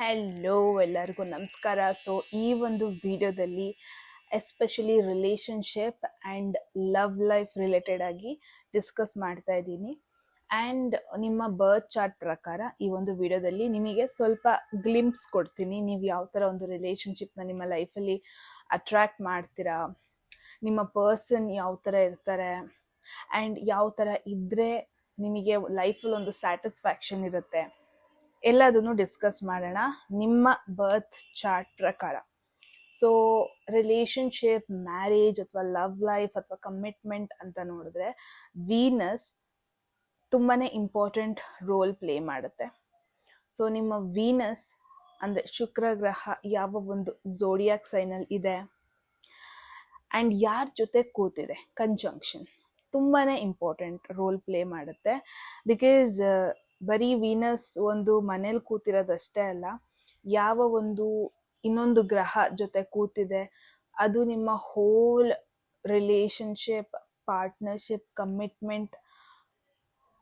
Hello ಎಲ್ಲರಿಗೂ ನಮಸ್ಕಾರ. So ಈ ಒಂದು ವಿಡಿಯೋದಲ್ಲಿ especially relationship and love life related ಆಗಿ ಡಿಸ್ಕಸ್ ಮಾಡ್ತಾ ಇದ್ದೀನಿ. ಆ್ಯಂಡ್ ನಿಮ್ಮ ಬರ್ತ್ ಚಾರ್ಟ್ ಪ್ರಕಾರ ಈ ಒಂದು ವಿಡಿಯೋದಲ್ಲಿ ನಿಮಗೆ ಸ್ವಲ್ಪ ಗ್ಲಿಂಪ್ಸ್ ಕೊಡ್ತೀನಿ. ನೀವು ಯಾವ ಥರ ಒಂದು ರಿಲೇಶನ್ಶಿಪ್ನ ನಿಮ್ಮ ಲೈಫಲ್ಲಿ ಅಟ್ರ್ಯಾಕ್ಟ್ ಮಾಡ್ತೀರಾ, ನಿಮ್ಮ ಪರ್ಸನ್ ಯಾವ ಥರ ಇರ್ತಾರೆ, ಆ್ಯಂಡ್ ಯಾವ ಥರ ಇದ್ದರೆ ನಿಮಗೆ ಲೈಫಲ್ಲಿ ಒಂದು ಸ್ಯಾಟಿಸ್ಫ್ಯಾಕ್ಷನ್ ಇರುತ್ತೆ, ಎಲ್ಲದನ್ನು ಡಿಸ್ಕಸ್ ಮಾಡೋಣ ನಿಮ್ಮ ಬರ್ತ್ ಚಾರ್ಟ್ ಪ್ರಕಾರ. ಸೊ ರಿಲೇಶನ್ಶಿಪ್, ಮ್ಯಾರೇಜ್ ಅಥವಾ ಲವ್ ಲೈಫ್ ಅಥವಾ ಕಮಿಟ್ಮೆಂಟ್ ಅಂತ ನೋಡಿದ್ರೆ ವೀನಸ್ ತುಂಬಾ ಇಂಪಾರ್ಟೆಂಟ್ ರೋಲ್ ಪ್ಲೇ ಮಾಡುತ್ತೆ. ಸೊ ನಿಮ್ಮ ವೀನಸ್ ಅಂದರೆ ಶುಕ್ರ ಗ್ರಹ ಯಾವ ಒಂದು ಝೋಡಿಯಾಕ್ ಸೈನಲ್ಲಿ ಇದೆ ಆ್ಯಂಡ್ ಯಾರ ಜೊತೆ ಕೂತಿದೆ, ಕಂಜಂಕ್ಷನ್ ತುಂಬಾ ಇಂಪಾರ್ಟೆಂಟ್ ರೋಲ್ ಪ್ಲೇ ಮಾಡುತ್ತೆ. ಬಿಕಾಸ್ ಬರೀ ವೀನಸ್ ಒಂದು ಮನೇಲಿ ಕೂತಿರೋದಷ್ಟೇ ಅಲ್ಲ, ಯಾವ ಒಂದು ಇನ್ನೊಂದು ಗ್ರಹ ಜೊತೆ ಕೂತಿದೆ ಅದು ನಿಮ್ಮ ಹೋಲ್ ರಿಲೇಶನ್ಶಿಪ್, ಪಾರ್ಟ್ನರ್ಶಿಪ್, ಕಮಿಟ್ಮೆಂಟ್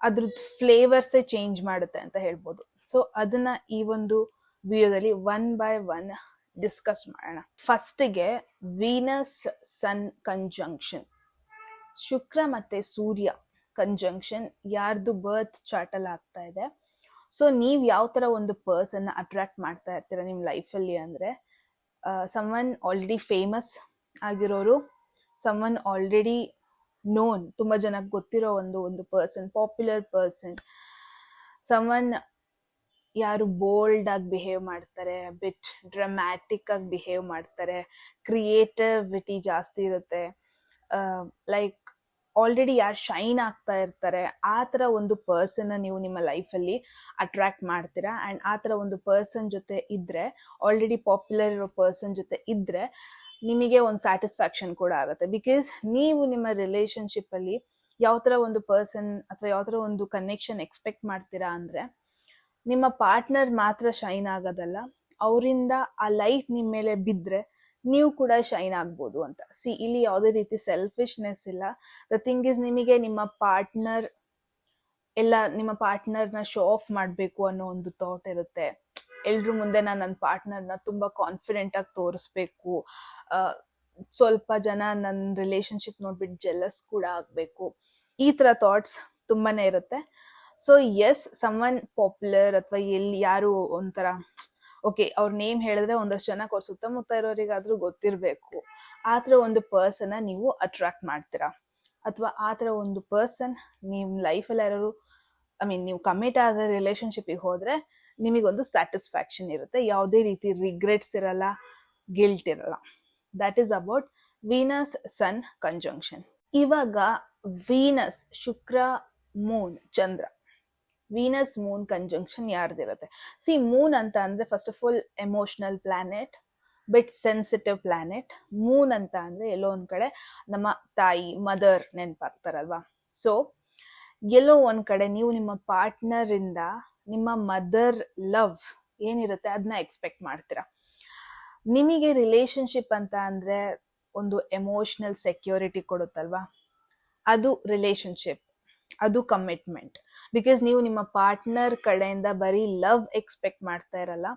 ಅದ್ರದ್ದು ಫ್ಲೇವರ್ಸೇ ಚೇಂಜ್ ಮಾಡುತ್ತೆ ಅಂತ ಹೇಳ್ಬೋದು. ಸೊ ಅದನ್ನ ಈ ಒಂದು ವಿಡಿಯೋದಲ್ಲಿ ಒನ್ ಬೈ ಒನ್ ಡಿಸ್ಕಸ್ ಮಾಡೋಣ. ಫಸ್ಟಿಗೆ ವೀನಸ್ ಸನ್ ಕಂಜಂಕ್ಷನ್, ಶುಕ್ರ ಮತ್ತು ಸೂರ್ಯ ಕಂಜಂಕ್ಷನ್ ಯಾರ್ದು ಬರ್ತ್ ಚಾರ್ಟಲ್ಲಿ ಆಗ್ತಾ ಇದೆ. ಸೊ ನೀವು ಯಾವ ಥರ ಒಂದು ಪರ್ಸನ್ನ ಅಟ್ರ್ಯಾಕ್ಟ್ ಮಾಡ್ತಾ ಇರ್ತೀರ ನಿಮ್ಮ ಲೈಫಲ್ಲಿ ಅಂದರೆ ಸಮ್ವನ್ ಆಲ್ರೆಡಿ ಫೇಮಸ್ ಆಗಿರೋರು, ಸಮ್ವನ್ ಆಲ್ರೆಡಿ ನೋನ್, ತುಂಬ ಜನಕ್ಕೆ ಗೊತ್ತಿರೋ ಒಂದು ಪರ್ಸನ್, ಪಾಪ್ಯುಲರ್ ಪರ್ಸನ್, ಸಮ್ವನ್ ಯಾರು ಬೋಲ್ಡ್ ಆಗಿ ಬಿಹೇವ್ ಮಾಡ್ತಾರೆ, ಬಿಟ್ ಡ್ರಾಮ್ಯಾಟಿಕ್ ಆಗಿ ಬಿಹೇವ್ ಮಾಡ್ತಾರೆ, ಕ್ರಿಯೇಟಿವಿಟಿ ಜಾಸ್ತಿ ಇರುತ್ತೆ, ಲೈಕ್ ಆಲ್ರೆಡಿ ಯಾರು ಶೈನ್ ಆಗ್ತಾ ಇರ್ತಾರೆ, ಆ ಥರ ಒಂದು ಪರ್ಸನ್ನ ನೀವು ನಿಮ್ಮ ಲೈಫಲ್ಲಿ ಅಟ್ರ್ಯಾಕ್ಟ್ ಮಾಡ್ತೀರಾ. ಆ್ಯಂಡ್ ಆ ಥರ ಒಂದು ಪರ್ಸನ್ ಜೊತೆ ಇದ್ದರೆ, ಆಲ್ರೆಡಿ ಪಾಪ್ಯುಲರ್ ಇರೋ ಪರ್ಸನ್ ಜೊತೆ ಇದ್ದರೆ ನಿಮಗೆ ಒಂದು ಸ್ಯಾಟಿಸ್ಫ್ಯಾಕ್ಷನ್ ಕೂಡ ಆಗುತ್ತೆ. ಬಿಕಾಸ್ ನೀವು ನಿಮ್ಮ ರಿಲೇಶನ್ಶಿಪ್ಪಲ್ಲಿ ಯಾವ ಥರ ಒಂದು ಪರ್ಸನ್ ಅಥವಾ ಯಾವ ಥರ ಒಂದು ಕನೆಕ್ಷನ್ ಎಕ್ಸ್ಪೆಕ್ಟ್ ಮಾಡ್ತೀರಾ ಅಂದರೆ, ನಿಮ್ಮ ಪಾರ್ಟ್ನರ್ ಮಾತ್ರ ಶೈನ್ ಆಗೋದಲ್ಲ, ಅವರಿಂದ ಆ ಲೈಟ್ ನಿಮ್ಮ ಮೇಲೆ ಬಿದ್ದರೆ ನೀವು ಕೂಡ ಶೈನ್ ಆಗ್ಬೋದು ಅಂತ. ಇಲ್ಲಿ ಯಾವುದೇ ರೀತಿ ಸೆಲ್ಫಿಶ್ನೆಸ್ ಇಲ್ಲ. ದ ಥಿಂಗ್ ಇಸ್, ನಿಮಗೆ ನಿಮ್ಮ ಪಾರ್ಟ್ನರ್ ನಿಮ್ಮ ಪಾರ್ಟ್ನರ್ನ ಶೋ ಆಫ್ ಮಾಡಬೇಕು ಅನ್ನೋ ಒಂದು ಥಾಟ್ ಇರುತ್ತೆ. ಎಲ್ರ ಮುಂದೆ ನಾನು ನನ್ನ ಪಾರ್ಟ್ನರ್ನ ತುಂಬ ಕಾನ್ಫಿಡೆಂಟಾಗಿ ತೋರಿಸ್ಬೇಕು, ಸ್ವಲ್ಪ ಜನ ನನ್ನ ರಿಲೇಶನ್ಶಿಪ್ ನೋಡ್ಬಿಟ್ಟು ಜೆಲಸ್ ಕೂಡ ಆಗಬೇಕು, ಈ ಥರ ಥಾಟ್ಸ್ ತುಂಬಾ ಇರುತ್ತೆ. ಸೊ ಎಸ್, ಸಮ್ವನ್ ಪಾಪ್ಯುಲರ್ ಅಥವಾ ಯಾರು ಒಂಥರ ಓಕೆ ಅವ್ರ ನೇಮ್ ಹೇಳಿದ್ರೆ ಒಂದಷ್ಟು ಜನಕ್ಕೆ ಅವ್ರ ಸುತ್ತಮುತ್ತ ಇರೋರಿಗಾದ್ರೂ ಗೊತ್ತಿರಬೇಕು, ಆ ಥರ ಒಂದು ಪರ್ಸನ್ನ ನೀವು ಅಟ್ರ್ಯಾಕ್ಟ್ ಮಾಡ್ತೀರಾ. ಅಥವಾ ಆ ಥರ ಒಂದು ಪರ್ಸನ್ ನಿಮ್ಮ ಲೈಫಲ್ಲಿ ಯಾರು ನೀವು ಕಮಿಟ್ ಆದ ರಿಲೇಶನ್ಶಿಪ್ಪಿಗೆ ಹೋದರೆ ನಿಮಗೊಂದು ಸ್ಯಾಟಿಸ್ಫ್ಯಾಕ್ಷನ್ ಇರುತ್ತೆ, ಯಾವುದೇ ರೀತಿ ರಿಗ್ರೆಟ್ಸ್ ಇರಲ್ಲ, ಗಿಲ್ಟ್ ಇರಲ್ಲ. That is about Venus sun conjunction. ಇವಾಗ Venus, Shukra, moon, Chandra, Venus moon conjunction ಯಾರ್ದಿರುತ್ತೆ? ಮೂನ್ ಅಂತ ಅಂದರೆ first of all emotional planet, bit sensitive planet. Moon ಅಂತ ಅಂದರೆ ಎಲ್ಲೋ ಒಂದು ಕಡೆ ನಮ್ಮ ತಾಯಿ, ಮದರ್ ನೆನಪಾಗ್ತಾರಲ್ವಾ. ಸೊ ಎಲ್ಲೋ ಒಂದು ಕಡೆ ನೀವು ನಿಮ್ಮ ಪಾರ್ಟ್ನರಿಂದ ನಿಮ್ಮ ಮದರ್ ಲವ್ ಏನಿರುತ್ತೆ ಅದನ್ನ ಎಕ್ಸ್ಪೆಕ್ಟ್ ಮಾಡ್ತೀರಾ. ನಿಮಗೆ ರಿಲೇಶನ್ಶಿಪ್ ಅಂತ ಅಂದರೆ ಒಂದು ಎಮೋಷನಲ್ ಸೆಕ್ಯೂರಿಟಿ ಕೊಡುತ್ತಲ್ವಾ, ಅದು ರಿಲೇಶನ್ಶಿಪ್, ಅದು ಕಮಿಟ್ಮೆಂಟ್. ಬಿಕಾಸ್ ನೀವು ನಿಮ್ಮ ಪಾರ್ಟ್ನರ್ ಕಡೆಯಿಂದ ಬರೀ ಲವ್ ಎಕ್ಸ್ಪೆಕ್ಟ್ ಮಾಡ್ತಾ ಇರಲ್ಲ,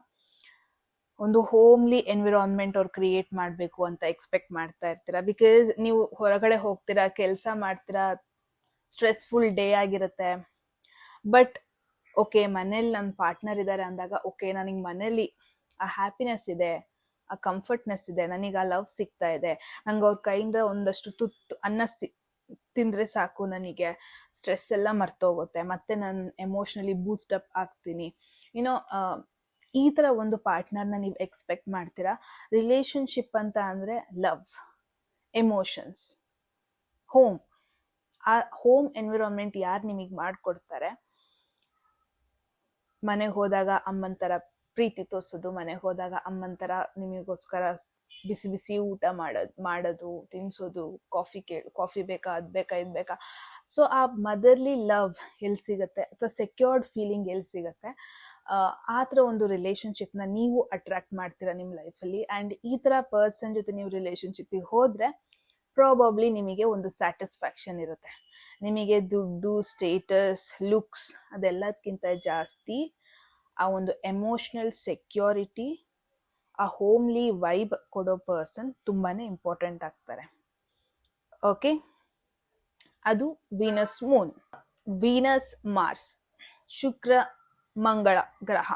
ಒಂದು ಹೋಮ್ಲಿ ಎನ್ವಿರಾನ್ಮೆಂಟ್ ಅವ್ರು ಕ್ರಿಯೇಟ್ ಮಾಡಬೇಕು ಅಂತ ಎಕ್ಸ್ಪೆಕ್ಟ್ ಮಾಡ್ತಾ ಇರ್ತೀರ. ಬಿಕಾಸ್ ನೀವು ಹೊರಗಡೆ ಹೋಗ್ತೀರಾ, ಕೆಲಸ ಮಾಡ್ತೀರಾ, ಸ್ಟ್ರೆಸ್ಫುಲ್ ಡೇ ಆಗಿರುತ್ತೆ, ಬಟ್ ಓಕೆ ಮನೇಲಿ ನನ್ನ ಪಾರ್ಟ್ನರ್ ಇದ್ದಾರೆ ಅಂದಾಗ ಓಕೆ ನನಗೆ ಮನೇಲಿ ಆ ಹ್ಯಾಪಿನೆಸ್ ಇದೆ, ಆ ಕಂಫರ್ಟ್ನೆಸ್ ಇದೆ, ನನಗೆ ಆ ಲವ್ ಸಿಗ್ತಾ ಇದೆ, ನಂಗೆ ಅವ್ರ ಕೈಯಿಂದ ಒಂದಷ್ಟು ತುತ್ತು ಅನ್ನ ತಿಂದರೆ ಸಾಕು, ನನಗೆ ಸ್ಟ್ರೆಸ್ ಎಲ್ಲ ಮರ್ತೋಗುತ್ತೆ, ಮತ್ತೆ ನಾನು ಎಮೋಷ್ನಲಿ ಬೂಸ್ಟ್ ಅಪ್ ಆಗ್ತೀನಿ, ಈ ಥರ ಒಂದು ಪಾರ್ಟ್ನರ್ನ ನೀವು ಎಕ್ಸ್ಪೆಕ್ಟ್ ಮಾಡ್ತೀರಾ. ರಿಲೇಶನ್ಶಿಪ್ ಅಂತ ಅಂದರೆ ಲವ್, ಎಮೋಷನ್ಸ್, ಹೋಮ್. ಆ ಹೋಮ್ ಎನ್ವಿರಾನ್ಮೆಂಟ್ ಯಾರು ನಿಮಗೆ ಮಾಡಿಕೊಡ್ತಾರೆ, ಮನೆಗೆ ಹೋದಾಗ ಅಮ್ಮನ ಥರ ಪ್ರೀತಿ ತೋರಿಸೋದು, ಮನೆಗೆ ಹೋದಾಗ ಅಮ್ಮನ ಥರ ನಿಮಗೋಸ್ಕರ ಬಿಸಿ ಬಿಸಿ ಊಟ ಮಾಡೋದು, ತಿನ್ನಿಸೋದು, ಕಾಫಿ ಬೇಕಾ, ಅದು ಬೇಕಾ, ಇದು ಬೇಕಾ. ಸೊ ಆ ಮದರ್ಲಿ ಲವ್ ಎಲ್ಲಿ ಸಿಗುತ್ತೆ ಅಥವಾ ಸೆಕ್ಯೂರ್ಡ್ ಫೀಲಿಂಗ್ ಎಲ್ಲಿ ಸಿಗುತ್ತೆ, ಆ ಥರ ಒಂದು ರಿಲೇಶನ್ಶಿಪ್ನ ನೀವು ಅಟ್ರ್ಯಾಕ್ಟ್ ಮಾಡ್ತೀರಾ ನಿಮ್ಮ ಲೈಫಲ್ಲಿ. ಆ್ಯಂಡ್ ಈ ಥರ ಪರ್ಸನ್ ಜೊತೆ ನೀವು ರಿಲೇಶನ್ಶಿಪ್ಪಿಗೆ ಹೋದರೆ ಪ್ರಾಬಬ್ಲಿ ನಿಮಗೆ ಒಂದು ಸ್ಯಾಟಿಸ್ಫ್ಯಾಕ್ಷನ್ ಇರುತ್ತೆ. ನಿಮಗೆ ದುಡ್ಡು, ಸ್ಟೇಟಸ್, ಲುಕ್ಸ್ ಅದೆಲ್ಲದಕ್ಕಿಂತ ಜಾಸ್ತಿ ಆ ಒಂದು ಎಮೋಷ್ನಲ್ ಸೆಕ್ಯೂರಿಟಿ, ಆ ಹೋಮ್ಲಿ ವೈಬ್ ಕೊಡೋ ಪರ್ಸನ್ ತುಂಬಾನೇ ಇಂಪಾರ್ಟೆಂಟ್ ಆಗ್ತಾರೆ. ಓಕೆ, ಅದು ವೀನಸ್ ಮೂನ್. ವೀನಸ್ ಮಾರ್ಸ್, ಶುಕ್ರ ಮಂಗಳ ಗ್ರಹ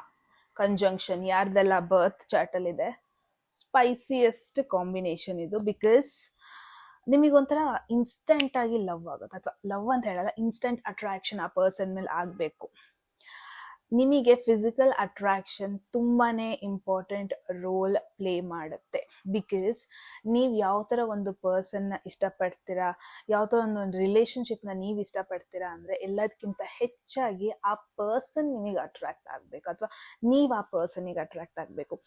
ಕಂಜಂಕ್ಷನ್ ಯಾರ್ದೆಲ್ಲ ಬರ್ತ್ ಚಾರ್ಟ್ ಅಲ್ಲಿ ಇದೆ, ಸ್ಪೈಸಿಯೆಸ್ಟ್ ಕಾಂಬಿನೇಷನ್ ಇದು. ಬಿಕಾಸ್ ನಿಮಗೊಂಥರ ಇನ್ಸ್ಟೆಂಟ್ ಆಗಿ ಲವ್ ಆಗುತ್ತೆ, ಅಥವಾ ಲವ್ ಅಂತ ಹೇಳಲ್ಲ, ಇನ್ಸ್ಟೆಂಟ್ ಅಟ್ರಾಕ್ಷನ್ ಆ ಪರ್ಸನ್ ಮೇಲೆ ಆಗಬೇಕು. ನಿಮಗೆ ಫಿಸಿಕಲ್ ಅಟ್ರಾಕ್ಷನ್ ತುಂಬಾನೇ ಇಂಪಾರ್ಟೆಂಟ್ ರೋಲ್ ಪ್ಲೇ ಮಾಡುತ್ತೆ. ಬಿಕಾಸ್ ನೀವು ಯಾವ ಥರ ಒಂದು ಪರ್ಸನ್ನ ಇಷ್ಟಪಡ್ತೀರಾ, ಯಾವ ಥರ ಒಂದು ರಿಲೇಷನ್ಶಿಪ್ನ ನೀವು ಇಷ್ಟಪಡ್ತೀರಾ ಅಂದರೆ ಎಲ್ಲದಕ್ಕಿಂತ ಹೆಚ್ಚಾಗಿ ಆ ಪರ್ಸನ್ ನಿಮಗೆ ಅಟ್ರಾಕ್ಟ್ ಆಗಬೇಕು, ಅಥವಾ ನೀವು ಆ ಪರ್ಸನಿಗೆ ಅಟ್ರಾಕ್ಟ್ ಆಗಬೇಕು.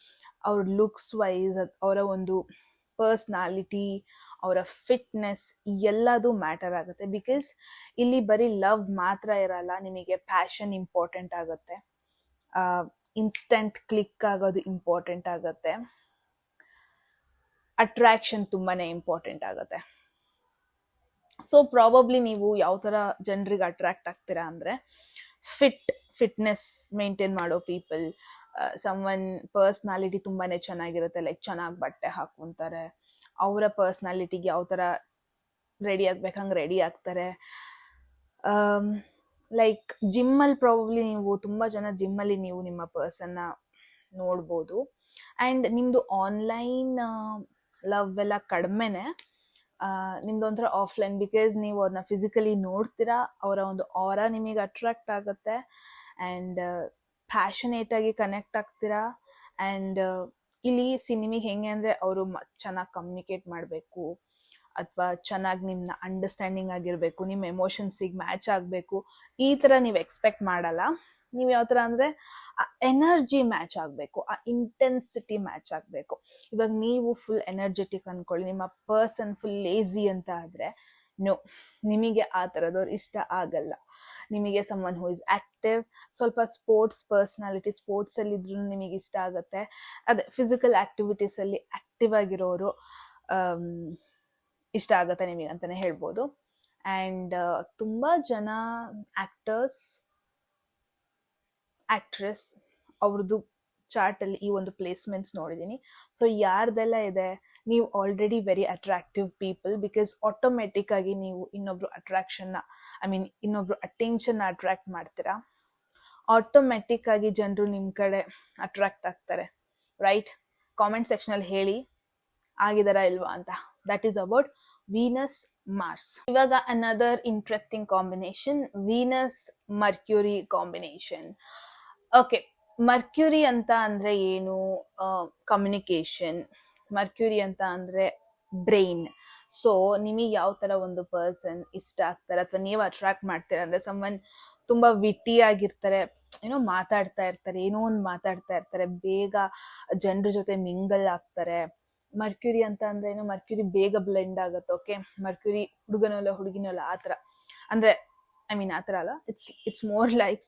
ಅವ್ರ ಲುಕ್ಸ್ ವೈಸ್, ಅವರ ಒಂದು ಪರ್ಸ್ನಾಲಿಟಿ, ಅವರ ಫಿಟ್ನೆಸ್ ಎಲ್ಲದೂ ಮ್ಯಾಟರ್ ಆಗುತ್ತೆ. ಬಿಕಾಸ್ ಇಲ್ಲಿ ಬರೀ ಲವ್ ಮಾತ್ರ ಇರಲ್ಲ, ನಿಮಗೆ ಪ್ಯಾಷನ್ ಇಂಪಾರ್ಟೆಂಟ್ ಆಗುತ್ತೆ, ಇನ್ಸ್ಟೆಂಟ್ ಕ್ಲಿಕ್ ಆಗೋದು ಇಂಪಾರ್ಟೆಂಟ್ ಆಗುತ್ತೆ, ಅಟ್ರಾಕ್ಷನ್ ತುಂಬಾನೇ ಇಂಪಾರ್ಟೆಂಟ್ ಆಗುತ್ತೆ. ಸೊ ಪ್ರಾಬಬ್ಲಿ ನೀವು ಯಾವ ಥರ ಜನರಿಗೆ ಅಟ್ರಾಕ್ಟ್ ಆಗ್ತೀರಾ ಅಂದರೆ ಫಿಟ್ನೆಸ್ ಮೇಂಟೈನ್ ಮಾಡೋ ಪೀಪಲ್, ಸಮ್ವನ್ ಪರ್ಸ್ನಾಲಿಟಿ ತುಂಬಾನೇ ಚೆನ್ನಾಗಿರುತ್ತೆ, ಲೈಕ್ ಚೆನ್ನಾಗಿ ಬಟ್ಟೆ ಹಾಕೊಂತಾರೆ, ಅವರ ಪರ್ಸ್ನಾಲಿಟಿಗೆ ಯಾವ ಥರ ರೆಡಿ ಆಗ್ಬೇಕು ಹಂಗೆ ರೆಡಿ ಆಗ್ತಾರೆ. ಲೈಕ್ ಜಿಮ್ಮಲ್ಲಿ ಪ್ರಾಬಬ್ಲಿ ನೀವು ತುಂಬ ಜನ ಜಿಮ್ಮಲ್ಲಿ ನೀವು ನಿಮ್ಮ ಪರ್ಸನ್ನ ನೋಡ್ಬೋದು. ಆ್ಯಂಡ್ ನಿಮ್ಮದು ಆನ್ಲೈನ್ ಲವ್ ಎಲ್ಲ ಕಡಿಮೆನೆ, ನಿಮ್ದು ಒಂಥರ ಆಫ್ಲೈನ್. ಬಿಕಾಸ್ ನೀವು ಅವ್ರನ್ನ ಫಿಸಿಕಲಿ ನೋಡ್ತೀರಾ, ಅವರ ಒಂದು ಆರಾ ನಿಮಗೆ ಅಟ್ರಾಕ್ಟ್ ಆಗುತ್ತೆ, ಆ್ಯಂಡ್ ಪ್ಯಾಷನೇಟಾಗಿ ಕನೆಕ್ಟ್ ಆಗ್ತೀರಾ. ಆ್ಯಂಡ್ ಇಲ್ಲಿ ನಿಮಗೆ ಹೆಂಗೆ ಅಂದರೆ ಅವರು ಚೆನ್ನಾಗಿ ಕಮ್ಯುನಿಕೇಟ್ ಮಾಡಬೇಕು, ಅಥವಾ ಚೆನ್ನಾಗಿ ನಿಮ್ಮನ್ನ ಅಂಡರ್ಸ್ಟ್ಯಾಂಡಿಂಗ್ ಆಗಿರಬೇಕು, ನಿಮ್ಮ ಎಮೋಷನ್ಸಿಗೆ ಮ್ಯಾಚ್ ಆಗಬೇಕು, ಈ ಥರ ನೀವು ಎಕ್ಸ್ಪೆಕ್ಟ್ ಮಾಡಲ್ಲ. ನೀವು ಯಾವ ಥರ ಅಂದರೆ ಆ ಎನರ್ಜಿ ಮ್ಯಾಚ್ ಆಗಬೇಕು, ಆ ಇಂಟೆನ್ಸಿಟಿ ಮ್ಯಾಚ್ ಆಗಬೇಕು. ಇವಾಗ ನೀವು ಫುಲ್ ಎನರ್ಜೆಟಿಕ್ ಅಂದ್ಕೊಳ್ಳಿ, ನಿಮ್ಮ ಪರ್ಸನ್ ಫುಲ್ ಲೇಝಿ ಅಂತ ಆದರೆ ನೋ, ನಿಮಗೆ ಆ ಥರದವ್ರು ಇಷ್ಟ ಆಗಲ್ಲ. ನಿಮಗೆ ಸಮ್ಮನ್ ಹೂ ಇಸ್ ಆ್ಯಕ್ಟಿವ್, ಸ್ವಲ್ಪ ಸ್ಪೋರ್ಟ್ಸ್ ಪರ್ಸ್ನಾಲಿಟಿ, ಸ್ಪೋರ್ಟ್ಸಲ್ಲಿ ಇದ್ರೂ ನಿಮಗೆ ಇಷ್ಟ ಆಗುತ್ತೆ. ಅದೇ ಫಿಸಿಕಲ್ ಆ್ಯಕ್ಟಿವಿಟೀಸಲ್ಲಿ ಆ್ಯಕ್ಟಿವ್ ಆಗಿರೋರು ಇಷ್ಟ ಆಗುತ್ತೆ ನಿಮಗೆ ಅಂತಲೇ ಹೇಳ್ಬೋದು. ಆ್ಯಂಡ್ ತುಂಬ ಜನ ಆ್ಯಕ್ಟರ್ಸ್, ಆ್ಯಕ್ಟ್ರೆಸ್ ಅವ್ರದ್ದು ಚಾರ್ಟಲ್ಲಿ ಈ ಒಂದು ಪ್ಲೇಸ್ಮೆಂಟ್ಸ್ ನೋಡಿದ್ದೀನಿ. ಸೊ ಯಾರ್ದೆಲ್ಲ ಇದೆ, ನೀವು already very attractive people, because automatic ಆಗಿ ನೀವು ಇನ್ನೊಬ್ರು ಅಟ್ರಾಕ್ಷನ್ನ, ಇನ್ನೊಬ್ರು ಅಟೆನ್ಷನ್ನ ಅಟ್ರಾಕ್ಟ್ ಮಾಡ್ತೀರಾ. ಆಟೋಮೆಟಿಕ್ ಆಗಿ ಜನರು ನಿಮ್ಮ ಕಡೆ ಅಟ್ರಾಕ್ಟ್ ಆಗ್ತಾರೆ, ರೈಟ್? ಕಾಮೆಂಟ್ ಸೆಕ್ಷನಲ್ಲಿ ಹೇಳಿ ಆಗಿದಾರಾ ಇಲ್ವಾ ಅಂತ. That is about Venus Mars. ಇವಾಗ another interesting combination, Venus Mercury combination. Okay, Mercury ಅಂತ ಅಂದರೆ ಏನು? ಕಮ್ಯುನಿಕೇಷನ್. ಮರ್ಕ್ಯೂರಿ ಅಂತ ಅಂದರೆ ಬ್ರೈನ್. ಸೊ ನಿಮಗೆ ಯಾವ ಥರ ಒಂದು ಪರ್ಸನ್ ಇಷ್ಟ ಆಗ್ತಾರೆ ಅಥವಾ ನೀವು ಅಟ್ರಾಕ್ಟ್ ಮಾಡ್ತೀರಾ ಅಂದರೆ, ಸಮ್ವನ್ ತುಂಬ ವಿಟಿ ಆಗಿರ್ತಾರೆ, ಏನೋ ಮಾತಾಡ್ತಾ ಇರ್ತಾರೆ, ಏನೋ ಒಂದು ಮಾತಾಡ್ತಾ ಇರ್ತಾರೆ, ಬೇಗ ಜನರ ಜೊತೆ ಮಿಂಗಲ್ ಆಗ್ತಾರೆ. ಮರ್ಕ್ಯೂರಿ ಅಂತ ಅಂದರೆ ಏನು? ಮರ್ಕ್ಯೂರಿ ಬೇಗ ಬ್ಲೆಂಡ್ ಆಗುತ್ತೆ. ಓಕೆ, ಮರ್ಕ್ಯೂರಿ ಹುಡುಗನಲ್ಲ ಹುಡುಗಿನಲ್ಲ ಆ ಥರ ಅಂದರೆ, ಆ ಥರ ಅಲ್ಲ, ಇಟ್ಸ್ ಮೋರ್ ಲೈಕ್,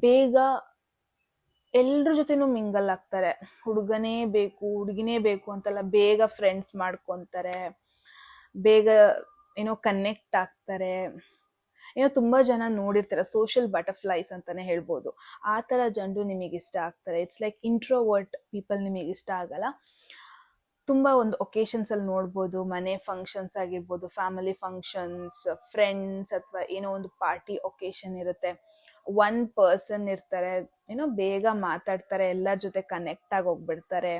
ಬೇಗ ಎಲ್ರ ಜೊತೆನೂ ಮಿಂಗಲ್ ಆಗ್ತಾರೆ. ಹುಡುಗನೇ ಬೇಕು ಹುಡುಗಿನೇ ಬೇಕು ಅಂತಲ್ಲ, ಬೇಗ ಫ್ರೆಂಡ್ಸ್ ಮಾಡ್ಕೊತಾರೆ, ಬೇಗ ಏನೋ ಕನೆಕ್ಟ್ ಆಗ್ತಾರೆ. ಏನೋ ತುಂಬ ಜನ ನೋಡಿರ್ತಾರೆ, ಸೋಷಿಯಲ್ ಬಟರ್ಫ್ಲೈಸ್ ಅಂತಾನೆ ಹೇಳ್ಬೋದು. ಆ ಥರ ಜನರು ನಿಮಗೆ ಇಷ್ಟ ಆಗ್ತಾರೆ. ಇಟ್ಸ್ ಲೈಕ್ ಇಂಟ್ರೋವರ್ಟ್ ಪೀಪಲ್ ನಿಮಗೆ ಇಷ್ಟ ಆಗಲ್ಲ. ತುಂಬ ಒಂದು ಒಕೇಶನ್ಸಲ್ಲಿ ನೋಡ್ಬೋದು, ಮನೆ ಫಂಕ್ಷನ್ಸ್ ಆಗಿರ್ಬೋದು, ಫ್ಯಾಮಿಲಿ ಫಂಕ್ಷನ್ಸ್, ಫ್ರೆಂಡ್ಸ್, ಅಥವಾ ಏನೋ ಒಂದು ಪಾರ್ಟಿ ಒಕೇಶನ್ ಇರುತ್ತೆ, ಒನ್ ಪರ್ಸನ್ ಇರ್ತಾರೆ, ಏನೋ ಬೇಗ ಮಾತಾಡ್ತಾರೆ, ಎಲ್ಲರ ಜೊತೆ ಕನೆಕ್ಟ್ ಆಗಿ ಹೋಗ್ಬಿಡ್ತಾರೆ,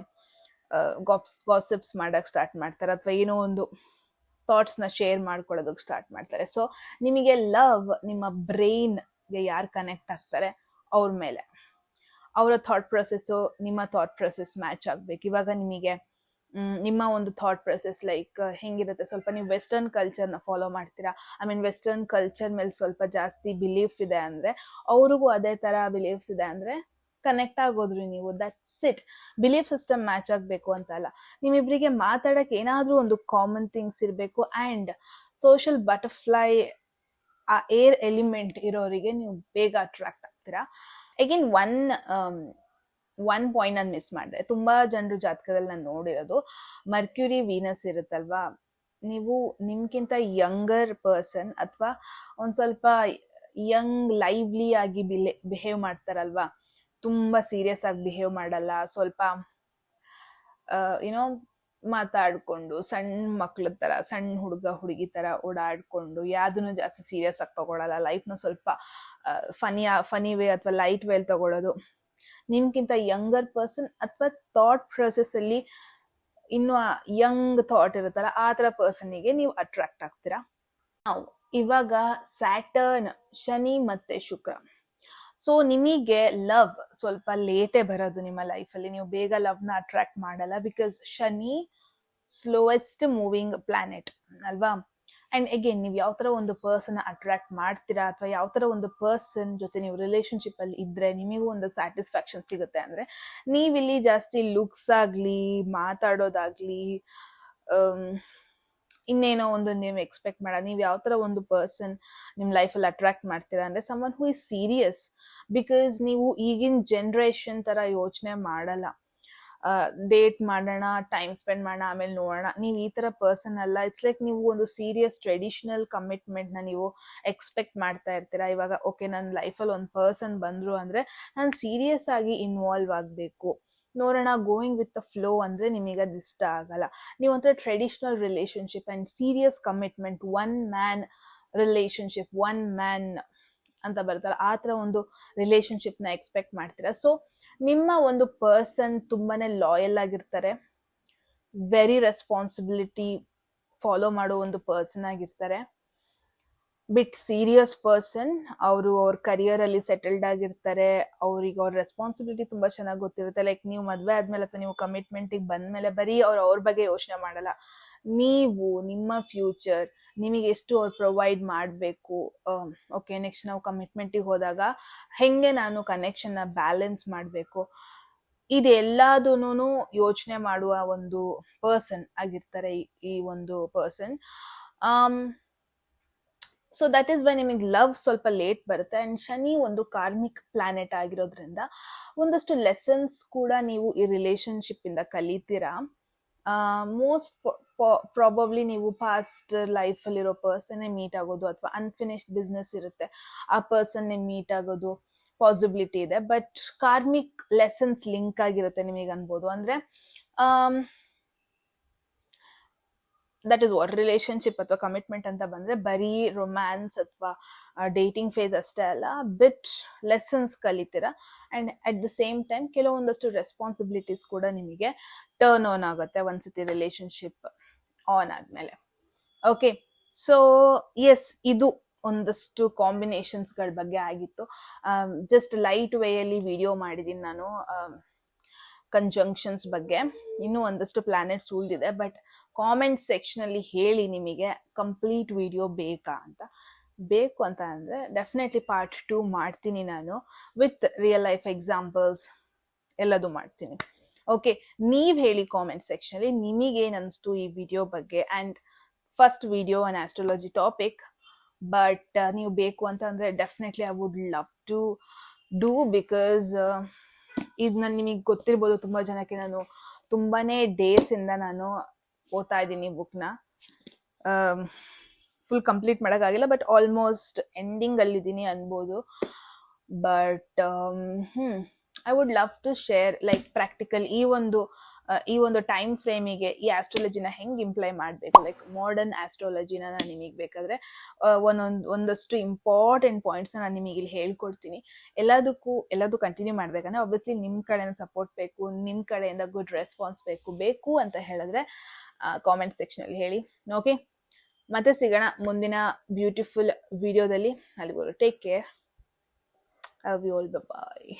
ಗಾಸಿಪ್ಸ್ ಮಾಡೋಕ್ಕೆ ಸ್ಟಾರ್ಟ್ ಮಾಡ್ತಾರೆ, ಅಥವಾ ಏನೋ ಒಂದು ಥಾಟ್ಸ್ನ ಶೇರ್ ಮಾಡ್ಕೊಳ್ಳೋದಕ್ಕೆ ಸ್ಟಾರ್ಟ್ ಮಾಡ್ತಾರೆ. ಸೊ ನಿಮಗೆ ಲವ್ ನಿಮ್ಮ ಬ್ರೈನ್ಗೆ ಯಾರು ಕನೆಕ್ಟ್ ಆಗ್ತಾರೆ ಅವ್ರ ಮೇಲೆ, ಅವರ ಥಾಟ್ ಪ್ರೊಸೆಸ್ಸು ನಿಮ್ಮ ಥಾಟ್ ಪ್ರೊಸೆಸ್ ಮ್ಯಾಚ್ ಆಗಬೇಕು. ಇವಾಗ ನಿಮಗೆ ನಿಮ್ಮ ಒಂದು ಥಾಟ್ ಪ್ರೊಸೆಸ್ ಲೈಕ್ ಹೆಂಗಿರುತ್ತೆ, ಸ್ವಲ್ಪ ನೀವು ವೆಸ್ಟರ್ನ್ ಕಲ್ಚರ್ನ ಫಾಲೋ ಮಾಡ್ತೀರಾ, ವೆಸ್ಟರ್ನ್ ಕಲ್ಚರ್ ಮೇಲೆ ಸ್ವಲ್ಪ ಜಾಸ್ತಿ ಬಿಲೀಫ್ ಇದೆ ಅಂದರೆ, ಅವ್ರಿಗೂ ಅದೇ ಥರ ಬಿಲೀಫ್ಸ್ ಇದೆ ಅಂದರೆ ಕನೆಕ್ಟ್ ಆಗೋದ್ರಿ ನೀವು. That's it. Belief system match ಆಗಬೇಕು ಅಂತ ಅಲ್ಲ, ನಿಮ್ಮಿಬ್ಬರಿಗೆ ಮಾತಾಡೋಕ್ಕೆ ಏನಾದರೂ ಒಂದು ಕಾಮನ್ ಥಿಂಗ್ಸ್ ಇರಬೇಕು. ಆ್ಯಂಡ್ ಸೋಷಿಯಲ್ ಬಟರ್ಫ್ಲೈ, ಆ ಏರ್ ಎಲಿಮೆಂಟ್ ಇರೋರಿಗೆ ನೀವು ಬೇಗ ಅಟ್ರಾಕ್ಟ್ ಆಗ್ತೀರಾ. ಅಗೇನ್ ಒನ್ ಪಾಯಿಂಟ್ ನಾನು ಮಿಸ್ ಮಾಡಿದೆ. ತುಂಬ ಜನರು ಜಾತಕದಲ್ಲಿ ನಾನು ನೋಡಿರೋದು, ಮರ್ಕ್ಯೂರಿ ವೀನಸ್ ಇರುತ್ತಲ್ವಾ, ನೀವು ನಿಮ್ಗಿಂತ ಯಂಗರ್ ಪರ್ಸನ್ ಅಥವಾ ಒಂದು ಸ್ವಲ್ಪ ಯಂಗ್ ಲೈವ್ಲಿ ಆಗಿ ಬಿಹೇವ್ ಮಾಡ್ತಾರಲ್ವಾ, ತುಂಬ ಸೀರಿಯಸ್ ಆಗಿ ಬಿಹೇವ್ ಮಾಡಲ್ಲ, ಸ್ವಲ್ಪ ಏನೋ ಮಾತಾಡ್ಕೊಂಡು ಸಣ್ಣ ಮಕ್ಳ ಥರ, ಸಣ್ಣ ಹುಡುಗ ಹುಡುಗಿ ಥರ ಓಡಾಡ್ಕೊಂಡು ಯಾವುದನ್ನು ಜಾಸ್ತಿ ಸೀರಿಯಸ್ ಆಗಿ ತಗೊಳಲ್ಲ, ಲೈಫ್ನ ಸ್ವಲ್ಪ ಫನಿ ವೇ ಅಥವಾ ಲೈಟ್ ವೇಲ್ ತಗೊಳ್ಳೋದು. ನಿಮ್ಗಿಂತ ಯಂಗರ್ ಪರ್ಸನ್ ಅಥವಾ ಥಾಟ್ ಪ್ರೊಸೆಸ್ಸಲ್ಲಿ ಇನ್ನೂ ಯಂಗ್ ಥಾಟ್ ಇರುತ್ತಲ್ಲ ಆ ಥರ ಪರ್ಸನ್ನಿಗೆ ನೀವು ಅಟ್ರಾಕ್ಟ್ ಆಗ್ತೀರಾ. ನಾವು ಇವಾಗ ಸ್ಯಾಟರ್ನ್, ಶನಿ ಮತ್ತೆ ಶುಕ್ರ. ಸೊ ನಿಮಗೆ ಲವ್ ಸ್ವಲ್ಪ ಲೇಟೇ ಬರೋದು ನಿಮ್ಮ ಲೈಫಲ್ಲಿ, ನೀವು ಬೇಗ ಲವ್ನ ಅಟ್ರಾಕ್ಟ್ ಮಾಡಲ್ಲ. Because Shani slowest moving planet ಅಲ್ವಾ. ಆ್ಯಂಡ್ ಅಗೇನ್ ನೀವು ಯಾವ ಥರ ಒಂದು ಪರ್ಸನ್ ಅಟ್ರಾಕ್ಟ್ ಮಾಡ್ತೀರಾ ಅಥವಾ ಯಾವ ಥರ ಒಂದು ಪರ್ಸನ್ ಜೊತೆ ನೀವು ರಿಲೇಷನ್ಶಿಪ್ಪಲ್ಲಿ ಇದ್ದರೆ ನಿಮಗೂ ಒಂದು ಸ್ಯಾಟಿಸ್ಫ್ಯಾಕ್ಷನ್ ಸಿಗುತ್ತೆ ಅಂದರೆ, ನೀವಿಲ್ಲಿ ಜಾಸ್ತಿ ಲುಕ್ಸ್ ಆಗಲಿ, ಮಾತಾಡೋದಾಗಲಿ, ಇನ್ನೇನೋ ಒಂದು ನೀವು ಎಕ್ಸ್ಪೆಕ್ಟ್ ಮಾಡೋ, ನೀವು ಯಾವ ಥರ ಒಂದು ಪರ್ಸನ್ ನಿಮ್ಮ ಲೈಫಲ್ಲಿ ಅಟ್ರಾಕ್ಟ್ ಮಾಡ್ತೀರಾ ಅಂದರೆ summon who is serious. Because ನೀವು ಈಗಿನ ಜನ್ರೇಷನ್ ಥರ ಯೋಚನೆ ಮಾಡಲ್ಲ, ಡೇಟ್ ಮಾಡೋಣ, ಟೈಮ್ ಸ್ಪೆಂಡ್ ಮಾಡೋಣ, ಆಮೇಲೆ ನೋಡೋಣ. ನೀವು ಈ ಥರ ಪರ್ಸನ್ ಅಲ್ಲ. ಇಟ್ಸ್ ಲೈಕ್ ನೀವು ಒಂದು ಸೀರಿಯಸ್ ಟ್ರೆಡಿಷನಲ್ ಕಮಿಟ್ಮೆಂಟ್ನ ನೀವು ಎಕ್ಸ್ಪೆಕ್ಟ್ ಮಾಡ್ತಾ ಇರ್ತೀರಾ. ಇವಾಗ ಓಕೆ, ನನ್ನ ಲೈಫಲ್ಲಿ ಒಂದು ಪರ್ಸನ್ ಬಂದರು ಅಂದರೆ ನಾನು ಸೀರಿಯಸ್ ಆಗಿ ಇನ್ವಾಲ್ವ್ ಆಗಬೇಕು, ನೋಡೋಣ, ಗೋಯಿಂಗ್ ವಿತ್ ದ ಫ್ಲೋ ಅಂದರೆ ನಿಮಗೆ ಅದು ಇಷ್ಟ ಆಗಲ್ಲ. ನೀವು ಒಂಥರ traditional relationship and serious commitment, one man relationship, one man ಅಂತ ಬರ್ತಾರೆ, ಆ ಥರ ಒಂದು ರಿಲೇಷನ್ಶಿಪ್ನ ಎಕ್ಸ್ಪೆಕ್ಟ್ ಮಾಡ್ತೀರಾ. ಸೊ ನಿಮ್ಮ ಒಂದು ಪರ್ಸನ್ ತುಂಬಾ ಲಾಯಲ್ ಆಗಿರ್ತಾರೆ, ವೆರಿ ರೆಸ್ಪಾನ್ಸಿಬಿಲಿಟಿ ಫಾಲೋ ಮಾಡೋ ಒಂದು ಪರ್ಸನ್ ಆಗಿರ್ತಾರೆ, ಬಿಟ್ ಸೀರಿಯಸ್ ಪರ್ಸನ್. ಅವರು ಅವ್ರ ಕರಿಯರಲ್ಲಿ ಸೆಟಲ್ಡ್ ಆಗಿರ್ತಾರೆ, ಅವ್ರಿಗೆ ಅವ್ರ ರೆಸ್ಪಾನ್ಸಿಬಿಲಿಟಿ ತುಂಬ ಚೆನ್ನಾಗಿ ಗೊತ್ತಿರುತ್ತೆ. ಲೈಕ್ ನೀವು ಮದುವೆ ಆದಮೇಲೆ ಅಥವಾ ನೀವು ಕಮಿಟ್ಮೆಂಟಿಗೆ ಬಂದಮೇಲೆ ಬರೀ ಅವ್ರ ಬಗ್ಗೆ ಯೋಚನೆ ಮಾಡಲ್ಲ, ನೀವು ನಿಮ್ಮ ಫ್ಯೂಚರ್, ನಿಮಗೆ ಎಷ್ಟು ಅವ್ರು ಪ್ರೊವೈಡ್ ಮಾಡಬೇಕು, ಓಕೆ ನೆಕ್ಸ್ಟ್ ನಾವು ಕಮಿಟ್ಮೆಂಟಿಗೆ ಹೋದಾಗ ಹೆಂಗೆ ನಾನು ಕನೆಕ್ಷನ್ನ ಬ್ಯಾಲೆನ್ಸ್ ಮಾಡಬೇಕು, ಇದೆಲ್ಲದೂ ಯೋಚನೆ ಮಾಡುವ ಒಂದು ಪರ್ಸನ್ ಆಗಿರ್ತಾರೆ ಈ ಒಂದು person. So that is why ನಿಮಗೆ ಲವ್ ಸ್ವಲ್ಪ ಲೇಟ್ ಬರುತ್ತೆ. ಆ್ಯಂಡ್ ಶನಿ ಒಂದು ಕಾರ್ಮಿಕ್ ಪ್ಲಾನೆಟ್ ಆಗಿರೋದ್ರಿಂದ ಒಂದಷ್ಟು ಲೆಸನ್ಸ್ ಕೂಡ ನೀವು ಈ ರಿಲೇಷನ್ಶಿಪ್ಪಿಂದ ಕಲಿತೀರಾ. ಮೋಸ್ಟ್ ಪ್ರಾಬಬ್ಲಿ ನೀವು ಪಾಸ್ಟ್ ಲೈಫಲ್ಲಿರೋ ಪರ್ಸನ್ನೇ ಮೀಟ್ ಆಗೋದು, ಅಥವಾ ಅನ್ಫಿನಿಶ್ಡ್ ಬಿಸ್ನೆಸ್ ಇರುತ್ತೆ, ಆ ಪರ್ಸನ್ನೇ ಮೀಟ್ ಆಗೋದು ಪಾಸಿಬಿಲಿಟಿ ಇದೆ. ಬಟ್ ಕಾರ್ಮಿಕ್ ಲೆಸನ್ಸ್ ಲಿಂಕ್ ಆಗಿರುತ್ತೆ ನಿಮಗೆ ಅನ್ಬೋದು. ಅಂದರೆ ದಟ್ ಇಸ್ ವಾಟ್ ರಿಲೇಷನ್ಶಿಪ್ ಅಥವಾ ಕಮಿಟ್ಮೆಂಟ್ ಅಂತ ಬಂದರೆ ಬರೀ ರೊಮ್ಯಾನ್ಸ್ ಅಥವಾ ಡೇಟಿಂಗ್ ಫೇಸ್ ಅಷ್ಟೇ ಅಲ್ಲ, bit lessons ಕಲಿತೀರಾ. And at the same time ಕೆಲವೊಂದಷ್ಟು ರೆಸ್ಪಾನ್ಸಿಬಿಲಿಟೀಸ್ ಕೂಡ ನಿಮಗೆ ಟರ್ನ್ ಆನ್ ಆಗುತ್ತೆ ಒಂದ್ಸತಿ ರಿಲೇಷನ್ಶಿಪ್ ಆನ್ ಆದಮೇಲೆ. ಓಕೆ, ಸೊ ಎಸ್, ಇದು ಒಂದಷ್ಟು ಕಾಂಬಿನೇಷನ್ಸ್ಗಳ ಬಗ್ಗೆ ಆಗಿತ್ತು. ಜಸ್ಟ್ ಲೈಟ್ ವೇಯಲ್ಲಿ ವಿಡಿಯೋ ಮಾಡಿದ್ದೀನಿ ನಾನು ಕಂಜಂಕ್ಷನ್ಸ್ ಬಗ್ಗೆ. ಇನ್ನೂ ಒಂದಷ್ಟು ಪ್ಲಾನೆಟ್ಸ್ ಉಳಿದಿದೆ, ಬಟ್ ಕಾಮೆಂಟ್ ಸೆಕ್ಷನಲ್ಲಿ ಹೇಳಿ ನಿಮಗೆ ಕಂಪ್ಲೀಟ್ ವಿಡಿಯೋ ಬೇಕಾ ಅಂತ. ಬೇಕು ಅಂತ ಅಂದರೆ ಡೆಫಿನೆಟ್ಲಿ ಪಾರ್ಟ್ 2 ಮಾಡ್ತೀನಿ ನಾನು, ವಿತ್ ರಿಯಲ್ ಲೈಫ್ ಎಕ್ಸಾಂಪಲ್ಸ್ ಎಲ್ಲದು ಮಾಡ್ತೀನಿ. ಓಕೆ, ನೀವು ಹೇಳಿ ಕಾಮೆಂಟ್ ಸೆಕ್ಷನಲ್ಲಿ ನಿಮಗೇನು ಅನಿಸ್ತು ಈ ವಿಡಿಯೋ ಬಗ್ಗೆ. And first video on astrology topic, but ನೀವು ಬೇಕು ಅಂತ ಅಂದರೆ definitely I would love to do. Because ಇದು ನಾನು ನಿಮಗೆ ಗೊತ್ತಿರ್ಬೋದು, ತುಂಬ ಜನಕ್ಕೆ ನಾನು ತುಂಬಾ ಡೇಸಿಂದ ನಾನು ಓದ್ತಾ ಇದ್ದೀನಿ ಬುಕ್ನ. ಫುಲ್ ಕಂಪ್ಲೀಟ್ ಮಾಡೋಕ್ಕಾಗಿಲ್ಲ, ಬಟ್ ಆಲ್ಮೋಸ್ಟ್ ಎಂಡಿಂಗಲ್ಲಿದ್ದೀನಿ ಅನ್ಬೋದು. But I would love to share like practical ಈ ಒಂದು ಟೈಮ್ ಫ್ರೇಮಿಗೆ ಈ ಆಸ್ಟ್ರಾಲಜಿನ ಹೆಂಗೆ ಇಂಪ್ಲೈ ಮಾಡಬೇಕು, ಲೈಕ್ ಮಾಡರ್ನ್ ಆಸ್ಟ್ರಾಲಜಿನ ನಾನು ನಿಮಗೆ ಬೇಕಾದರೆ ಒಂದಷ್ಟು ಇಂಪಾರ್ಟೆಂಟ್ ಪಾಯಿಂಟ್ಸ್ನ ನಾನು ನಿಮಗೆ ಇಲ್ಲಿ ಹೇಳ್ಕೊಡ್ತೀನಿ. ಎಲ್ಲದೂ ಕಂಟಿನ್ಯೂ ಮಾಡಬೇಕಂದ್ರೆ ಆಬ್ವಿಯಸ್ಲಿ ನಿಮ್ಮ ಕಡೆಯಿಂದ ಸಪೋರ್ಟ್ ಬೇಕು, ನಿಮ್ಮ ಕಡೆಯಿಂದ ಗುಡ್ ರೆಸ್ಪಾನ್ಸ್ ಬೇಕು ಅಂತ ಹೇಳಿದ್ರೆ ಕಾಮೆಂಟ್ ಸೆಕ್ಷನಲ್ಲಿ ಹೇಳಿ. ಓಕೆ, ಮತ್ತೆ ಸಿಗೋಣ ಮುಂದಿನ ಬ್ಯೂಟಿಫುಲ್ ವಿಡಿಯೋದಲ್ಲಿ. ಅಲ್ಲಿಗೂ take care, love you all, bye.